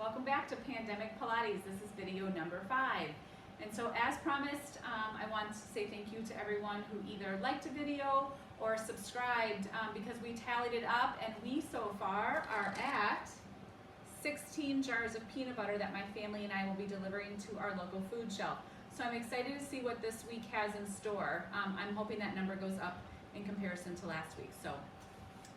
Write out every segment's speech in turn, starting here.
Welcome back to Pandemic Pilates. This is video number 5. And so as promised, I want to say thank you to everyone who either liked a video or subscribed because we tallied it up and we so far are at 16 jars of peanut butter that my family and I will be delivering to our local food shelf. So I'm excited to see what this week has in store. I'm hoping that number goes up in comparison to last week. So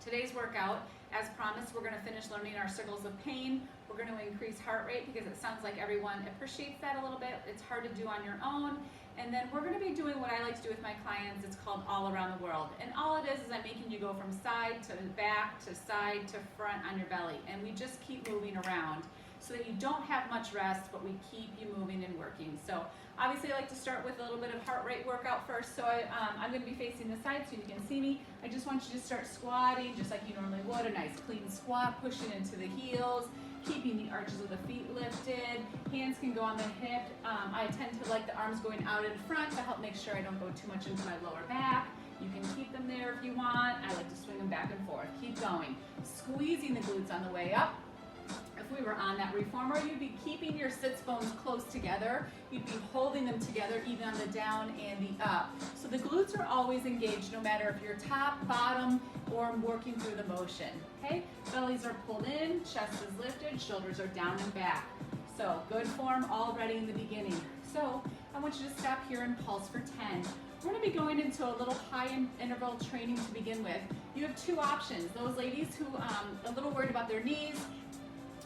today's workout, as promised, we're going to finish learning our circles of pain. We're going to increase heart rate because it sounds like everyone appreciates that a little bit. It's hard to do on your own. And then we're going to be doing what I like to do with my clients. It's called all around the world. And all it is I'm making you go from side to back to side to front on your belly. And we just keep moving around so that you don't have much rest, but we keep you moving and working. So obviously I like to start with a little bit of heart rate workout first. So I'm going to be facing the side so you can see me. I just want you to start squatting just like you normally would. A nice clean squat, pushing into the heels, keeping the arches of the feet lifted. Hands can go on the hip. I tend to like the arms going out in front to help make sure I don't go too much into my lower back. You can keep them there if you want. I like to swing them back and forth. Keep going. Squeezing the glutes on the way up. If we were on that reformer, you'd be keeping your sits bones close together. You'd be holding them together even on the down and the up. So the glutes are always engaged no matter if you're top, bottom, or working through the motion. Okay? Bellies are pulled in, chest is lifted, shoulders are down and back. So good form already in the beginning. So I want you to stop here and pulse for 10. We're going to be going into a little high interval training to begin with. You have two options. Those ladies who are a little worried about their knees,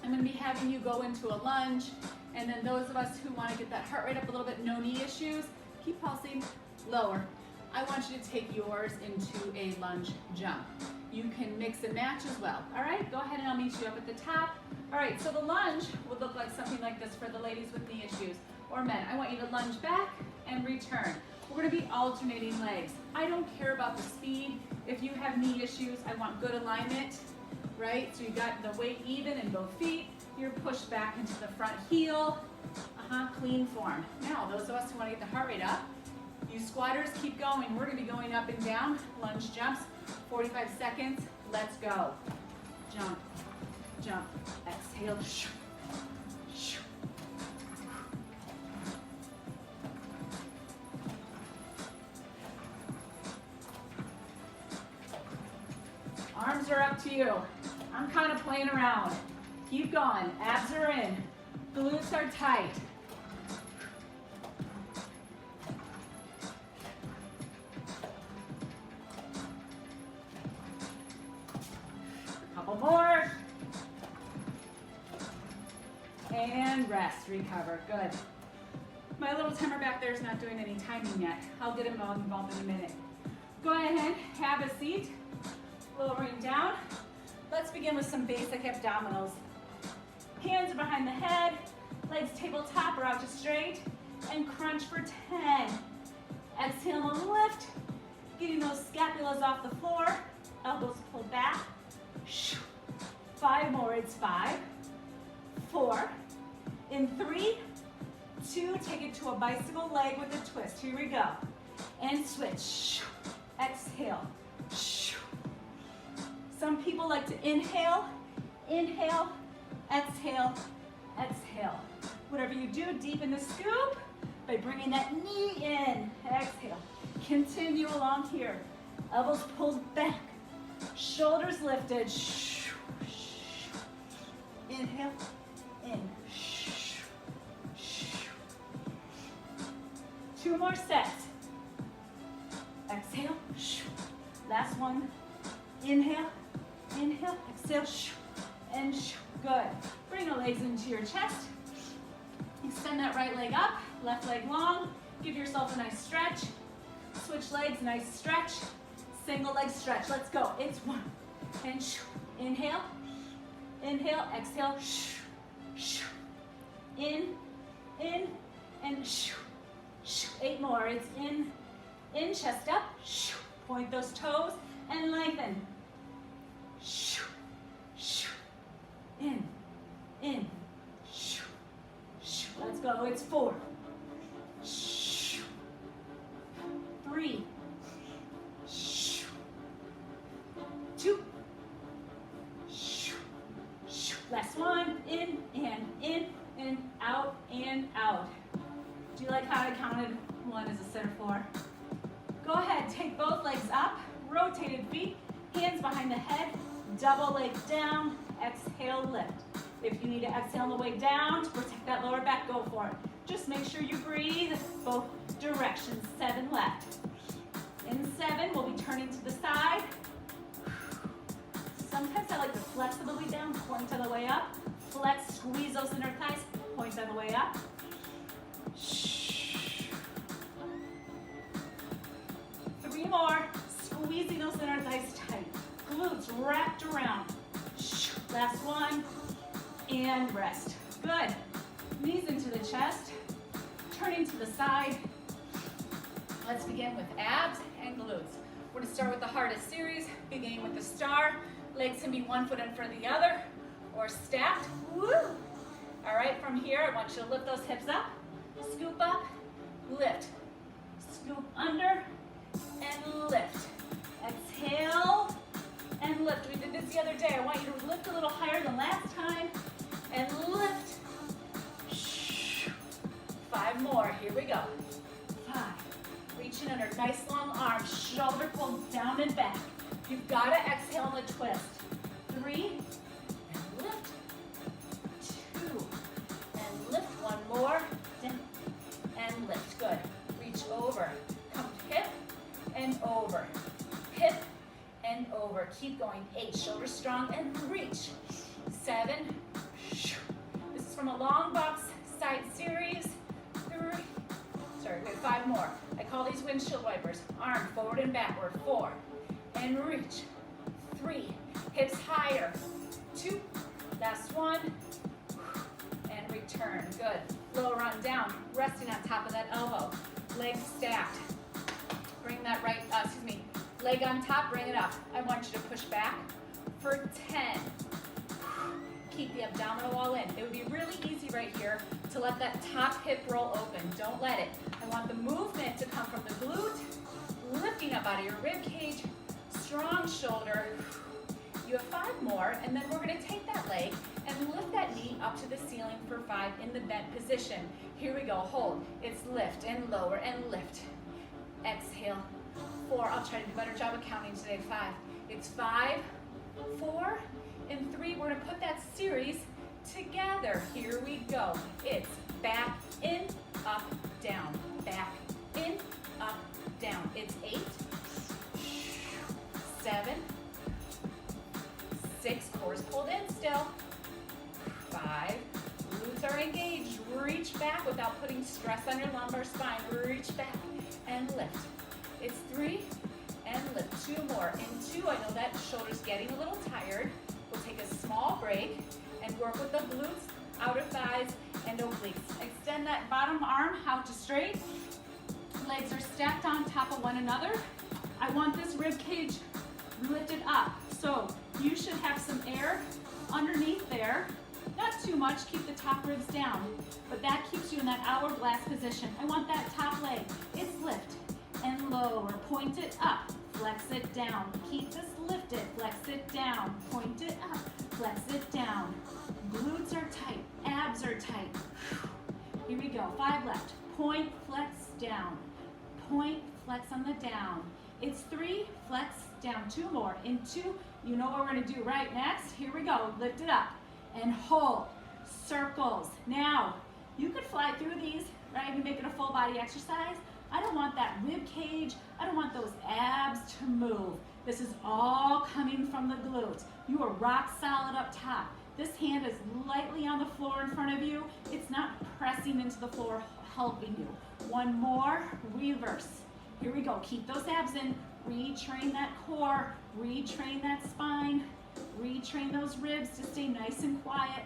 I'm going to be having you go into a lunge, and then those of us who want to get that heart rate up a little bit, no knee issues, keep pulsing lower. I want you to take yours into a lunge jump. You can mix and match as well. All right, go ahead and I'll meet you up at the top. All right, so the lunge would look like something like this for the ladies with knee issues or men. I want you to lunge back and return. We're going to be alternating legs. I don't care about the speed. If you have knee issues, I want good alignment. Right? So you got the weight even in both feet. You're pushed back into the front heel. Clean form. Now, those of us who want to get the heart rate up, you squatters keep going. We're going to be going up and down. Lunge jumps, 45 seconds. Let's go. Jump, jump, exhale. Arms are up to you. I'm kind of playing around. Keep going. Abs are in. Glutes are tight. A couple more. And rest. Recover. Good. My little timer back there is not doing any timing yet. I'll get him all involved in a minute. Go ahead. Have a seat. Lowering down. Let's begin with some basic abdominals. Hands are behind the head, legs tabletop or out to straight, and crunch for 10. Exhale and lift, getting those scapulas off the floor, elbows pulled back. 5 more, it's 5, 4, in 3, 2, take it to a bicycle leg with a twist. Here we go. And switch. Exhale. Some people like to inhale, inhale, exhale, exhale. Whatever you do, deepen the scoop by bringing that knee in. Exhale. Continue along here. Elbows pulled back. Shoulders lifted. Inhale, in. 2 more sets. Exhale. Last one. Inhale. Inhale, exhale, and good. Bring the legs into your chest. Extend that right leg up, left leg long. Give yourself a nice stretch. Switch legs, nice stretch. Single leg stretch. Let's go. It's 1. And inhale, inhale, exhale. In, and 8 more. It's in, chest up. Point those toes and lengthen. In. Let's go. It's 4. 3. 2. Last one. In and like how I counted? One is a center floor. Go ahead, take both legs up, rotated feet, hands behind the head, double leg down, exhale, lift. If you need to exhale on the way down to protect that lower back, go for it. Just make sure you breathe both directions. 7 left. In 7, we'll be turning to the side. Sometimes I like to flex on the way down, point on the way up. Flex, squeeze those inner thighs, point on the way up. 3 more, squeezing those inner thighs tight. Glutes wrapped around. Last one, and rest. Good. Knees into the chest, turning to the side. Let's begin with abs and glutes. We're gonna start with the hardest series, beginning with the star. Legs can be 1 foot in front of the other, or stacked. Woo! All right, from here, I want you to lift those hips up, scoop up, lift. Scoop under, and lift. Exhale, and lift. We did this the other day. I want you to lift a little higher than last time, and lift. 5 more, here we go. 5, reaching under, nice long arms, shoulder pulled down and back. You've gotta exhale on the twist. 3, and lift. 2, and lift. 1 more, and lift, good. Reach over, come hip and over, hip and over. Keep going, 8, shoulders strong and reach. 7, this is from a long box side series. 5 more. I call these windshield wipers. Arm forward and backward. 4, and reach. 3, hips higher. 2, last 1, and return. Good. Lower arm down, resting on top of that elbow. Legs stacked. Bring that leg on top, bring it up. I want you to push back for 10. Keep the abdominal wall in. It would be really easy right here to let that top hip roll open. Don't let it. I want the movement to come from the glute, lifting up out of your rib cage, strong shoulder. You have 5 more, and then we're gonna take that leg and lift that knee up to the ceiling for 5 in the bent position. Here we go, hold. It's lift and lower and lift. Exhale, 4. I'll try to do a better job of counting today. 5. It's 5, 4, and 3. We're gonna put that series together. Here we go. It's back, in, up, down. Back, in, up, down. It's 8, 7, 6, cores pulled in still. 5, glutes are engaged. Reach back without putting stress on your lumbar spine. Reach back and lift. It's 3, and lift. 2 more. In 2, I know that shoulder's getting a little tired. We'll take a small break and work with the glutes, outer thighs, and obliques. Extend that bottom arm out to straight. Legs are stacked on top of one another. I want this rib cage lifted up. So you should have some air underneath there. Not too much, keep the top ribs down, but that keeps you in that hourglass position. I want that top leg. It's lift and lower, point it up, flex it down. Keep this lifted, flex it down, point it up, flex it down. Glutes are tight, abs are tight. Here we go, 5 left. Point, flex, down. Point, flex on the down. It's 3, flex, down. 2 more. In 2, you know what we're gonna do right next. Here we go, lift it up and hold. Circles. Now, you could fly through these, right? You make it a full body exercise. I don't want that rib cage. I don't want those abs to move. This is all coming from the glutes. You are rock solid up top. This hand is lightly on the floor in front of you. It's not pressing into the floor, helping you. 1 more, reverse. Here we go, keep those abs in. Retrain that core, retrain that spine, retrain those ribs to stay nice and quiet.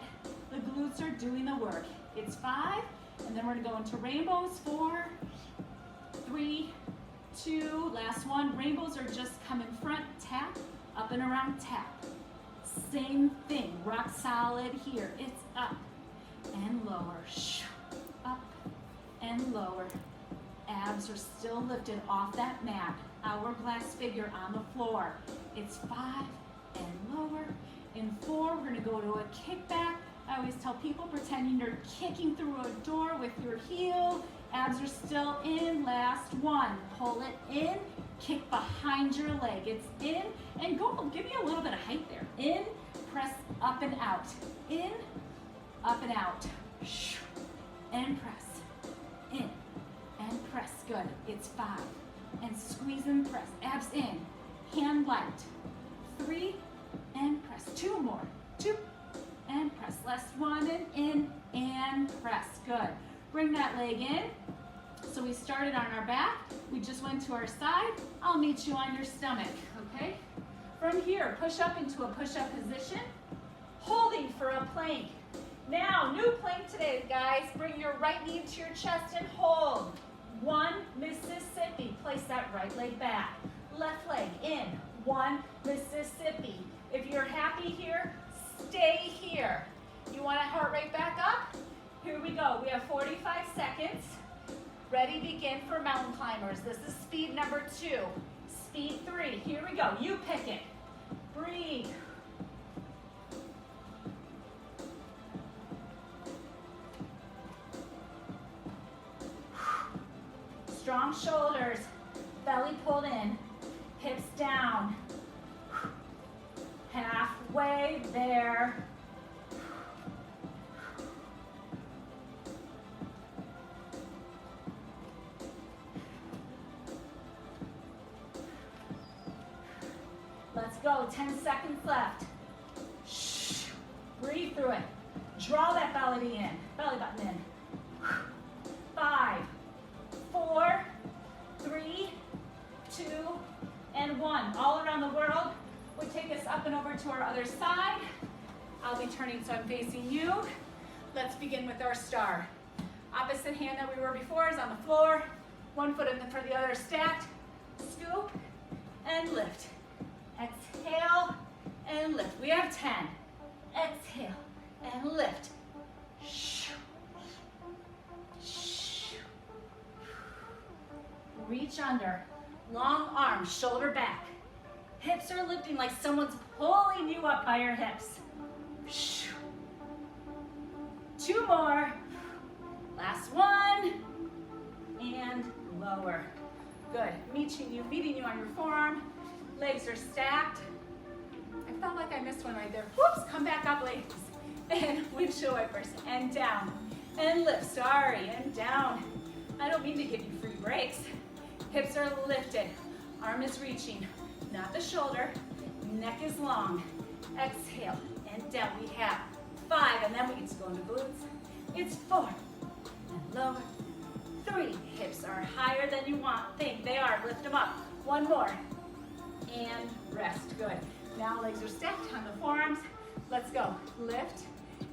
The glutes are doing the work. It's 5, and then we're gonna go into rainbows. 4, 3, 2, last one. Rainbows are just come in front, tap, up and around, tap. Same thing, rock solid here. It's up and lower, up and lower. Abs are still lifted off that mat. Hourglass figure on the floor. It's 5 and lower. In 4, we're gonna go to a kickback. I always tell people pretending you're kicking through a door with your heel Abs are still in, last one. Pull it in, kick behind your leg. It's in, and go, give me a little bit of height there. In, press up and out. In, up and out. And press. In, and press, good. It's 5. And squeeze and press, abs in, hand light. 3, and press. 2 more, 2, and press. Last one, and in, and press, good. Bring that leg in. So we started on our back, we just went to our side. I'll meet you on your stomach, okay? From here, push up into a push-up position, holding for a plank. Now, new plank today, guys. Bring your right knee to your chest and hold. 1, Mississippi. Place that right leg back. Left leg in. 1, Mississippi. If you're happy here, stay here. You want a heart rate back up? Here we go. We have 45 seconds. Ready, begin for mountain climbers. This is speed number 2. Speed 3. Here we go. You pick it. Breathe. Strong shoulders, belly pulled in, hips down. Halfway there. Let's go, 10 seconds left. Shh. Breathe through it. Draw that belly button in. 5, 4, 3, 2, and 1. All around the world would take us up and over to our other side. I'll be turning so I'm facing you. Let's begin with our star. Opposite hand that we were before is on the floor. 1 foot in for the other stacked. Scoop and lift. Exhale and lift. We have 10. Exhale and lift. Reach under. Long arms, shoulder back. Hips are lifting like someone's pulling you up by your hips. 2 more. Last one. And lower. Good. Meeting you on your forearm. Legs are stacked. I felt like I missed one right there. Whoops, come back up, ladies. And windshield wipers, and down. And lift, sorry, and down. I don't mean to give you free breaks. Hips are lifted. Arm is reaching, not the shoulder. Neck is long. Exhale, and down. We have 5, and then we get to go into glutes. It's 4, and lower. 3, hips are higher than you think they are. Lift them up. 1 more. And rest, good. Now legs are stacked on the forearms. Let's go. Lift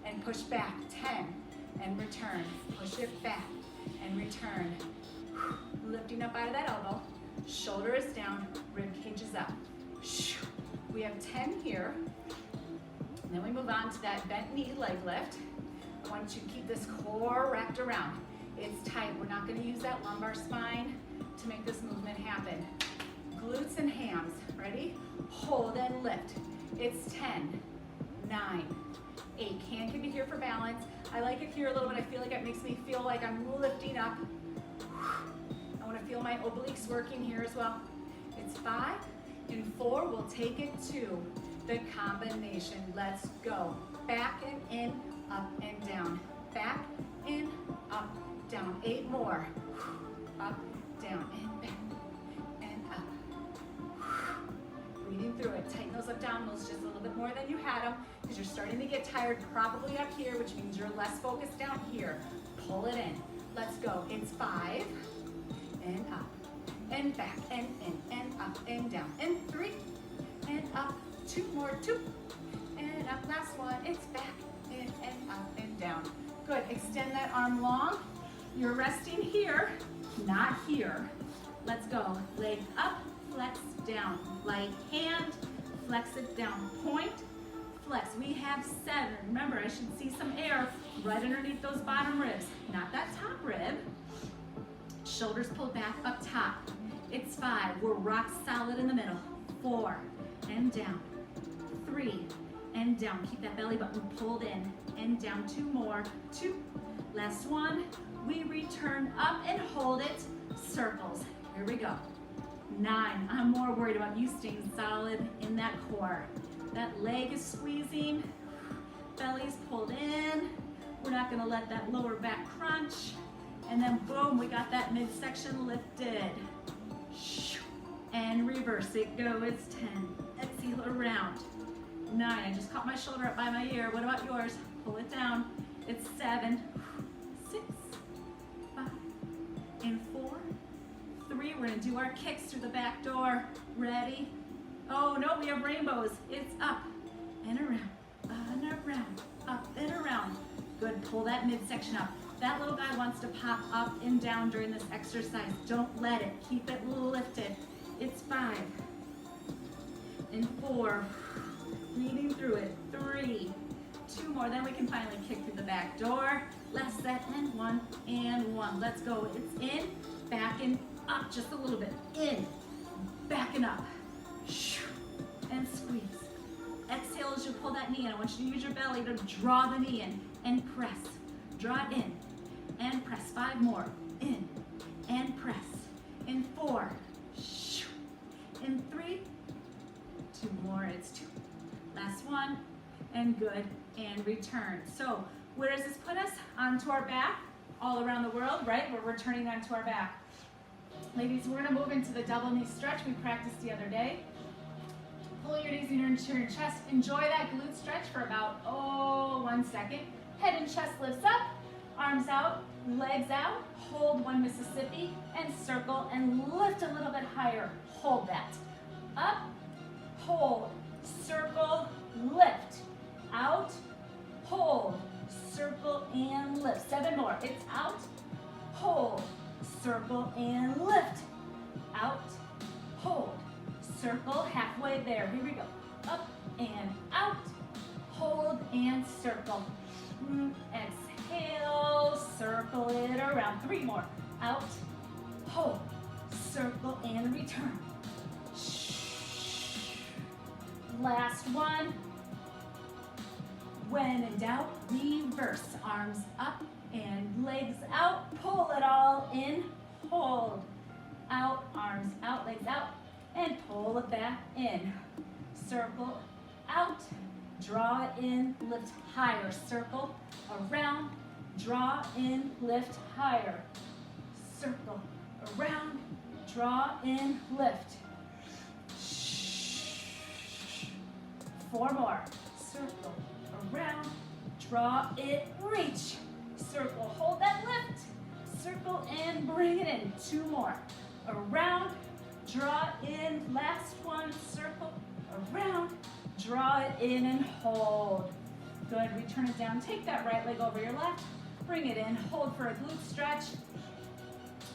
and push back. 10 and return. Push it back and return. Lifting up out of that elbow. Shoulder is down, rib cage is up. We have 10 here. And then we move on to that bent knee leg lift. I want you to keep this core wrapped around. It's tight. We're not going to use that lumbar spine to make this movement happen. Glutes and hams. Ready? Hold and lift. It's 10, 9, 8. Hand can be here for balance. I like it here a little bit. I feel like it makes me feel like I'm lifting up. I want to feel my obliques working here as well. It's 5. In 4, we'll take it to the combination. Let's go. Back and in, up and down. Back, in, up, down. 8 more. Up, down, and back, and up. Breathing through it. Tighten those abdominals just a little bit more than you had them, because you're starting to get tired probably up here, which means you're less focused down here. Pull it in. Let's go. It's 5, and up, and back, and in, and up, and down, and 3, and up, 2 more, 2, and up, last one. It's back, in, and up, and down. Good. Extend that arm long. You're resting here, not here. Let's go. Leg up, flex down. Light hand, flex it down. Point, flex. We have 7. Remember, I should see some air right underneath those bottom ribs, not that top rib. Shoulders pulled back up top. It's 5. We're rock solid in the middle. 4, and down. 3, and down. Keep that belly button pulled in, and down. 2 more. 2, Last one. We return up and hold it. Circles. Here we go. 9. I'm more worried about you staying solid in that core. That leg is squeezing. Belly's pulled in. We're not going to let that lower back crunch. And then boom, we got that midsection lifted. And reverse it goes. 10. Exhale around. 9. I just caught my shoulder up by my ear. What about yours? Pull it down. It's 7, 6, 5, and 4, 3. We're going to do our kicks through the back door. Ready? Oh, no, we have rainbows. It's up and around, up and around. Good. Pull that midsection up. That little guy wants to pop up and down during this exercise. Don't let it. Keep it lifted. It's 5 and 4. Breathing through it. 3, 2 more. Then we can finally kick through the back door. Last set and 1 and 1. Let's go. It's in, back and up just a little bit. In, back and up. And squeeze. Exhale as you pull that knee in. I want you to use your belly to draw the knee in and press. Draw it in and press. 5 more. In and press. In 4. In 3. 2 more. It's 2. Last one. And good. And return. So where does this put us? Onto our back. All around the world, right? We're returning onto our back. Ladies, we're going to move into the double knee stretch we practiced the other day. Pull your knees into your chest. Enjoy that glute stretch for about, 1 second. Head and chest lifts up, arms out, legs out. Hold 1 Mississippi and circle and lift a little bit higher. Hold that. Up, hold, circle, lift. Out, hold, circle, and lift. 7 more. It's out, hold, circle, and lift. Out, hold, circle, halfway there. Here we go. Up and out, hold and circle. Exhale, circle it around. 3 more. Out, hold, circle, and return. Last one. When in doubt, reverse. Arms up and legs out. Pull it all in. Hold. Out, arms out, legs out. And pull it back in. Circle out. Draw it in, lift higher. Circle around. Draw in, lift higher. Circle around. Draw in, lift. 4 more. Circle around, draw it, reach. Circle, hold that lift. Circle and bring it in. 2 more. Around, draw in, last one. Circle, around, draw it in and hold. Good, return it down. Take that right leg over your left. Bring it in, hold for a glute stretch.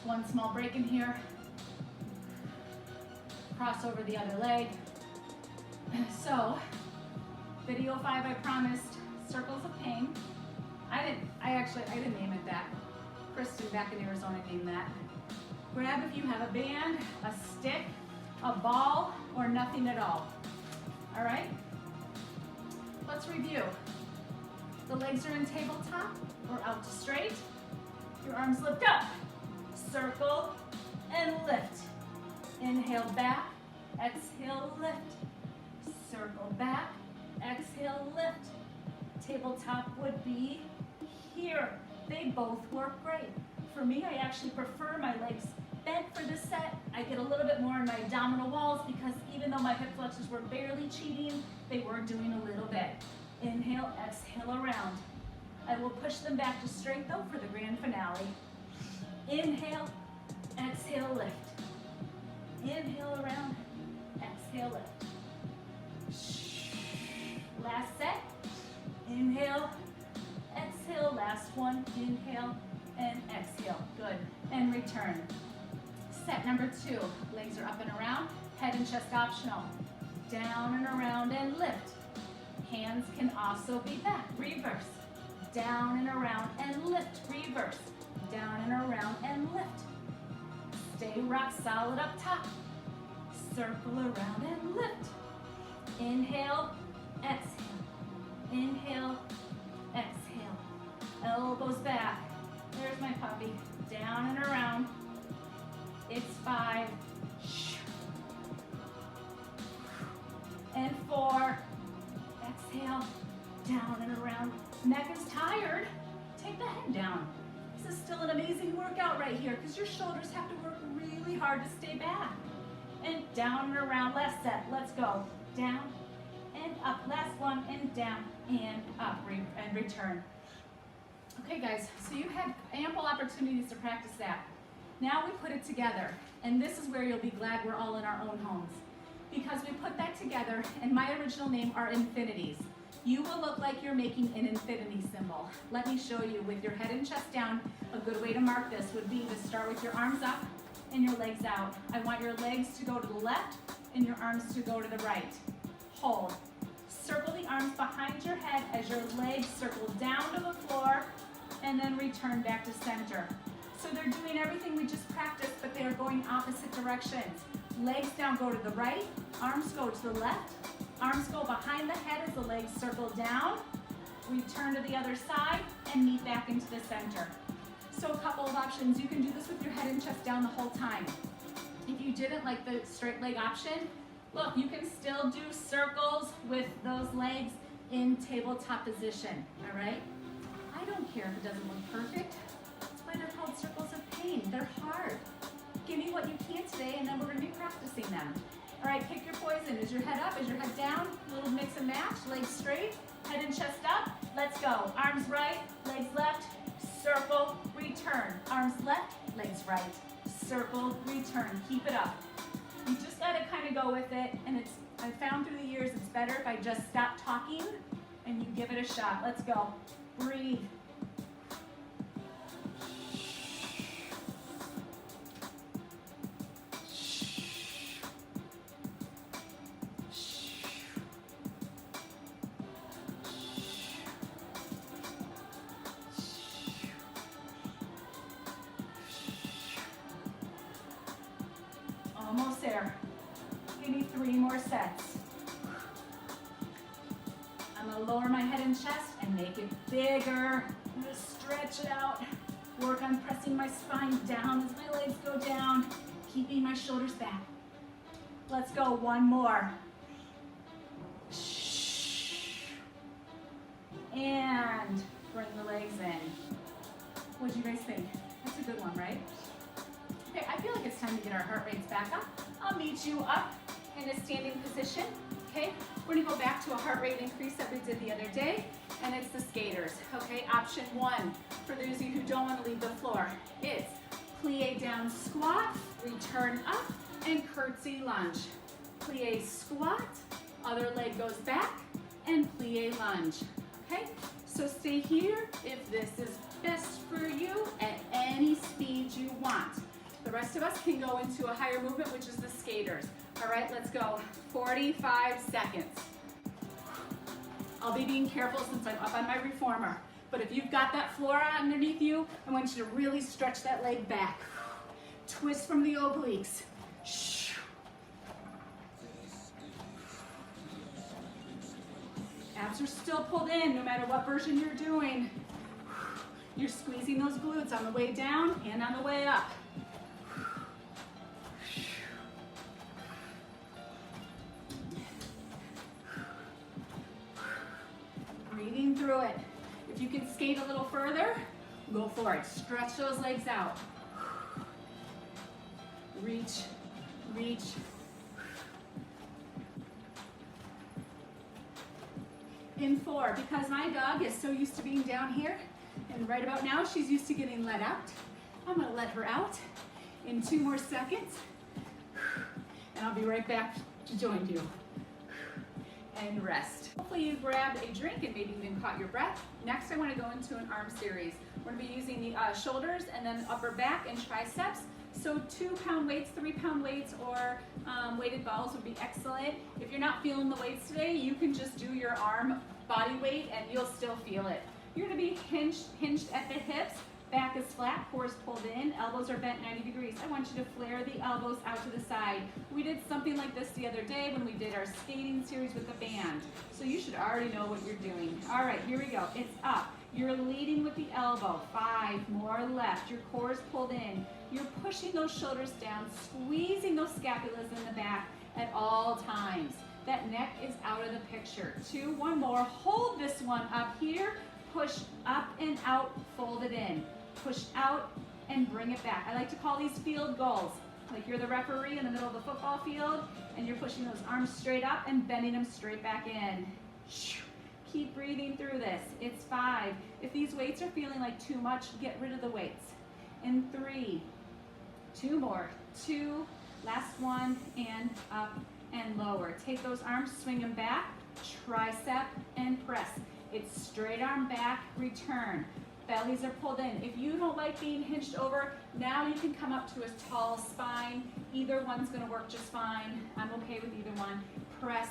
1 small break in here. Cross over the other leg. So, video 5, I promised, circles of pain. I didn't name it that. Kristen back in Arizona named that. Grab if you have a band, a stick, a ball, or nothing at all. All right? Let's review. The legs are in tabletop or out to straight. Your arms lift up. Circle and lift. Inhale back, exhale lift. Circle back, exhale lift. Tabletop would be here. They both work great. For me, I actually prefer my legs bent for this set. I get a little bit more in my abdominal walls because even though my hip flexors were barely cheating, they were doing a little bit. Inhale, exhale around. I will push them back to straight though for the grand finale. Inhale, exhale lift. Inhale around, exhale lift. Last set. Inhale, exhale, last one. Inhale and exhale. Good. And return. Set number 2. Legs are up and around. Head and chest optional. Down and around and lift. Hands can also be back. Reverse. Down and around and lift. Reverse. Down and around and lift. Stay rock solid up top. Circle around and lift. Inhale, exhale. Inhale, exhale. elbows back. There's my puppy. Down and around. It's 5. And 4. Exhale. Down and around. Neck is tired. Take the head down. This is still an amazing workout right here because your shoulders have to work really hard to stay back. And down and around. Last set. Let's go. Down and up. Last one. And down and up. And return. Okay, guys. So you had ample opportunities to practice that. Now we put it together. And this is where you'll be glad we're all in our own homes. Because we put that together, and my original name are infinities. You will look like you're making an infinity symbol. Let me show you with your head and chest down. A good way to mark this would be to start with your arms up and your legs out. I want your legs to go to the left and your arms to go to the right. Hold. Circle the arms behind your head as your legs circle down to the floor and then return back to center. So they're doing everything we just practiced, but they are going opposite directions. Legs down go to the right, arms go to the left, arms go behind the head as the legs circle down, return to the other side, and meet back into the center. So a couple of options. You can do this with your head and chest down the whole time. If you didn't like the straight leg option, look, you can still do circles with those legs in tabletop position, all right? I don't care if it doesn't look perfect. That's why they're called circles of pain. They're hard. Give me what you can today, and then we're going to be practicing them. All right, pick your poison. Is your head up? Is your head down? A little mix and match. Legs straight, head and chest up. Let's go. Arms right, legs left, circle, return. Arms left, legs right, circle, return. Keep it up. You just got to kind of go with it, and I found through the years it's better if I just stop talking and you give it a shot. Let's go. Breathe. Almost there. Give me 3 more sets. I'm going to lower my head and chest and make it bigger. I'm going to stretch it out. Work on pressing my spine down as my legs go down, keeping my shoulders back. Let's go. 1 more. And bring the legs in. What do you guys think? That's a good one, right? Okay, I feel like it's time to get our heart rates back up. I'll meet you up in a standing position. Okay, we're gonna go back to a heart rate increase that we did the other day, and it's the skaters. Okay, option 1, for those of you who don't want to leave the floor, it's plie down squat, return up, and curtsy lunge. Plie squat, other leg goes back, and plie lunge. Okay, so stay here if this is best for you at any speed you want. The rest of us can go into a higher movement, which is the skaters. All right, let's go. 45 seconds. I'll be being careful since I'm up on my reformer. But if you've got that floor underneath you, I want you to really stretch that leg back. Twist from the obliques. Abs are still pulled in no matter what version you're doing. You're squeezing those glutes on the way down and on the way up. Breathing through it. If you can skate a little further, go for it. Stretch those legs out. Reach, reach. In 4, because my dog is so used to being down here, and right about now she's used to getting let out. I'm gonna let her out in 2 more seconds, and I'll be right back to join you. And rest. Hopefully you grabbed a drink and maybe even caught your breath. Next I want to go into an arm series. We're going to be using the shoulders and then upper back and triceps. So 2-pound weights, 3-pound weights, or weighted balls would be excellent. If you're not feeling the weights today, you can just do your arm body weight and you'll still feel it. You're going to be hinged at the hips. Back is flat, core is pulled in, elbows are bent 90 degrees. I want you to flare the elbows out to the side. We did something like this the other day when we did our skating series with the band. So you should already know what you're doing. All right, here we go. It's up. You're leading with the elbow. 5, more left. Your core is pulled in. You're pushing those shoulders down, squeezing those scapulas in the back at all times. That neck is out of the picture. 2, one more. Hold this one up here. Push up and out, fold it in. Push out and bring it back. I like to call these field goals. Like you're the referee in the middle of the football field and you're pushing those arms straight up and bending them straight back in. Keep breathing through this. It's 5. If these weights are feeling like too much, get rid of the weights. In 3, 2 more. 2, last one, and up and lower. Take those arms, swing them back, tricep and press. It's straight arm back, return. Bellies are pulled in. If you don't like being hinged over, now you can come up to a tall spine. Either one's gonna work just fine. I'm okay with either one. Press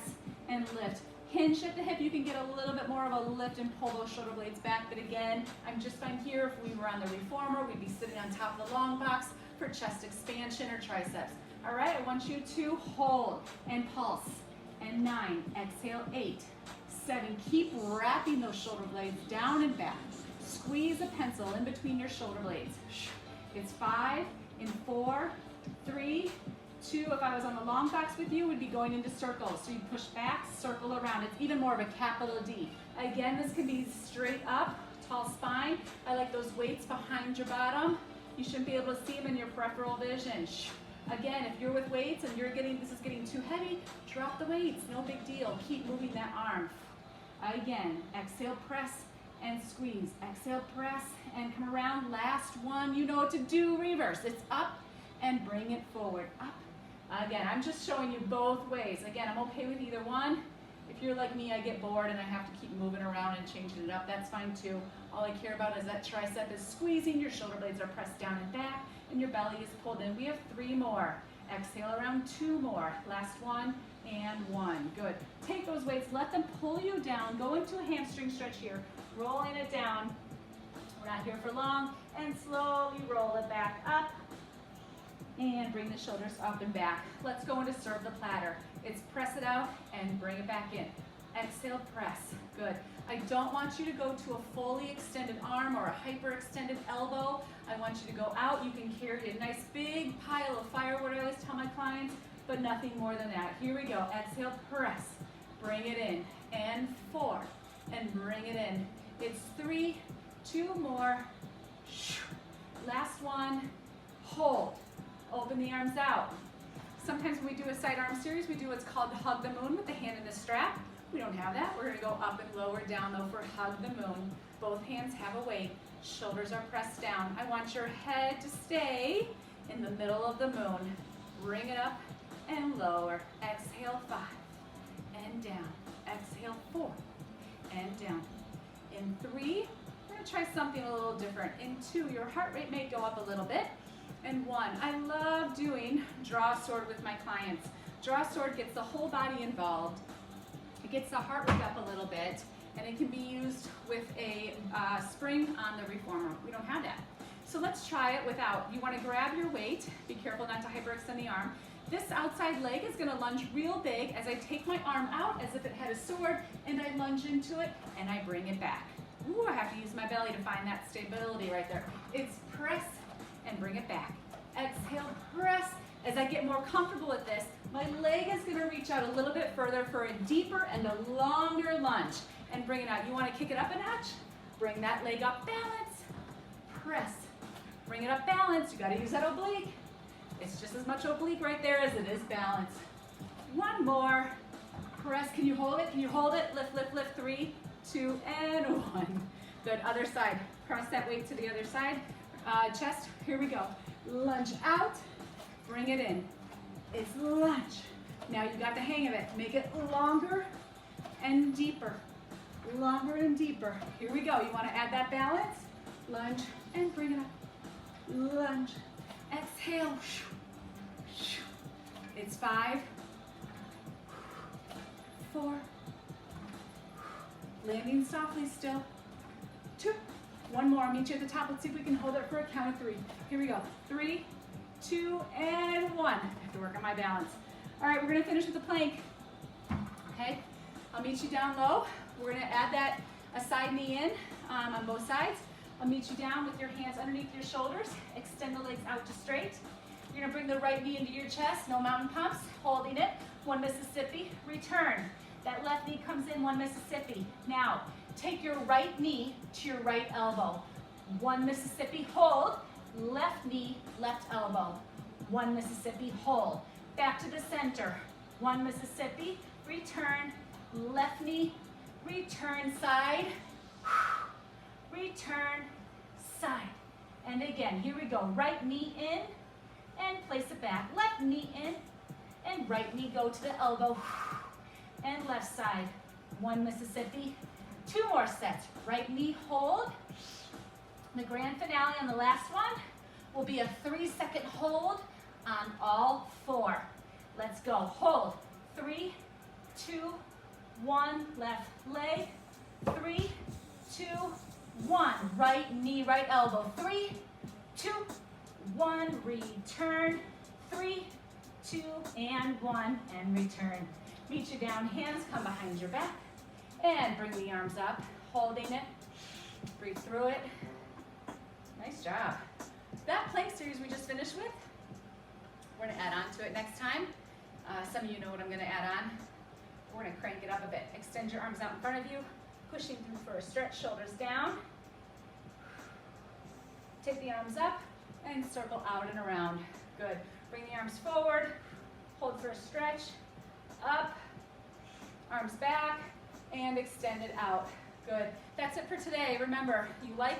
and lift. Hinge at the hip, you can get a little bit more of a lift and pull those shoulder blades back, but again, I'm just fine here. If we were on the reformer, we'd be sitting on top of the long box for chest expansion or triceps. All right, I want you to hold and pulse. And 9, exhale, 8, 7, keep wrapping those shoulder blades down and back. Squeeze a pencil in between your shoulder blades. It's 5, in 4, 3, 2, if I was on the long box with you, would be going into circles. So you push back, circle around. It's even more of a capital D. Again, this can be straight up, tall spine. I like those weights behind your bottom. You shouldn't be able to see them in your peripheral vision. Again, if you're with weights and this is getting too heavy, drop the weights, no big deal. Keep moving that arm. Again, exhale, press and squeeze. Exhale, press and come around. Last one, you know what to do, reverse. It's up and bring it forward, up. Again, I'm just showing you both ways. Again, I'm okay with either one. If you're like me, I get bored and I have to keep moving around and changing it up. That's fine too. All I care about is that tricep is squeezing, your shoulder blades are pressed down and back, and your belly is pulled in. We have 3 more. Exhale around 2 more. Last one and 1. Good. Take those weights, let them pull you down. Go into a hamstring stretch here, rolling it down. We're not here for long, and slowly roll it back up. And bring the shoulders up and back. Let's go into serve the platter. It's press it out and bring it back in. Exhale, press. Good. I don't want you to go to a fully extended arm or a hyperextended elbow. I want you to go out. You can carry a nice big pile of firewood, I always tell my clients, but nothing more than that. Here we go. Exhale, press. Bring it in. And 4. And bring it in. It's 3, 2 more. Last one. Hold. Open the arms out. Sometimes when we do a side arm series, we do what's called hug the moon with the hand in the strap. We don't have that. We're going to go up and lower down though for hug the moon. Both hands have a weight. Shoulders are pressed down. I want your head to stay in the middle of the moon. Bring it up and lower. Exhale, 5 and down. Exhale, 4 and down. In 3, we're going to try something a little different. In 2, your heart rate may go up a little bit. And 1, I love doing draw sword with my clients. Draw sword gets the whole body involved. It gets the heart rate up a little bit, and it can be used with a spring on the reformer. We don't have that. So let's try it without. You want to grab your weight. Be careful not to hyperextend the arm. This outside leg is going to lunge real big as I take my arm out as if it had a sword, and I lunge into it, and I bring it back. Ooh, I have to use my belly to find that stability right there. It's press and bring it back. Exhale, press. As I get more comfortable with this, my leg is going to reach out a little bit further for a deeper and a longer lunge. And bring it out. You want to kick it up a notch? Bring that leg up, balance. Press. Bring it up, balance. You got to use that oblique. It's just as much oblique right there as it is balance. 1 more. Press. Can you hold it? Can you hold it? Lift, lift, lift. 3, 2, and 1. Good. Other side. Cross that weight to the other side. Chest, here we go. Lunge out, bring it in. It's lunge. Now you got the hang of it. Make it longer and deeper. Longer and deeper. Here we go. You want to add that balance? Lunge and bring it up. Lunge. Exhale. It's 5, 4. Landing softly still. 2. 1 more. I'll meet you at the top. Let's see if we can hold it for a count of 3. Here we go. 3, 2, and 1. I have to work on my balance. All right, we're going to finish with the plank. Okay, I'll meet you down low. We're going to add that a side knee in. on both sides. I'll meet you down with your hands underneath your shoulders. Extend the legs out to straight. You're gonna bring the right knee into your chest, no mountain pumps, holding it. 1 Mississippi, return. That left knee comes in, 1 Mississippi. Now, take your right knee to your right elbow. 1 Mississippi, hold. Left knee, left elbow. 1 Mississippi, hold. Back to the center. 1 Mississippi, return. Left knee, return side. Return side. And again, here we go. Right knee in and place it back. Left knee in and right knee go to the elbow. And left side. 1 Mississippi. 2 more sets. Right knee hold. The grand finale on the last one will be a 3-second hold on all 4. Let's go. Hold. 3, 2, 1. Left leg. 3, 2, 1. Right knee, right elbow. 3, 2, 1. Return. 3, 2, and 1. And return. Meet you down. Hands come behind your back. And bring the arms up. Holding it. Breathe through it. Nice job. That plank series we just finished with, we're going to add on to it next time. Some of you know what I'm going to add on. We're going to crank it up a bit. Extend your arms out in front of you. Pushing through for a stretch, shoulders down. Take the arms up and circle out and around. Good. Bring the arms forward. Hold for a stretch. Up. Arms back. And extend it out. Good. That's it for today. Remember, you like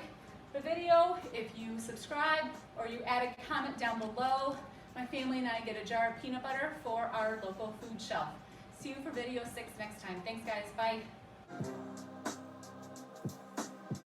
the video, if you subscribe or you add a comment down below, my family and I get a jar of peanut butter for our local food shelf. See you for video 6 next time. Thanks guys. Bye.